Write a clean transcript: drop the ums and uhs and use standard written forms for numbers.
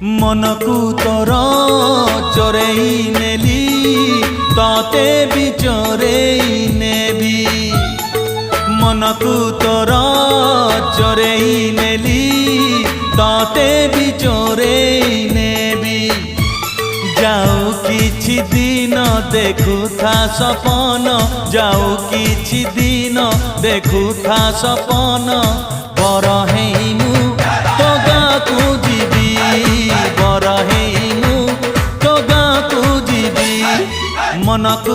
मनकु तोर चोरेई नेली ताते भी चोरेई नेबी मनकु तोर चोरेई नेली ताते भी चोरेई नेबी जाऊ किछि दिन देखुथा सपन जाऊ किछि दिन देखुथा सपन बर हेइमु तो गाँकु जीवी बर हेइमु तो गाँकु जीवी मनकु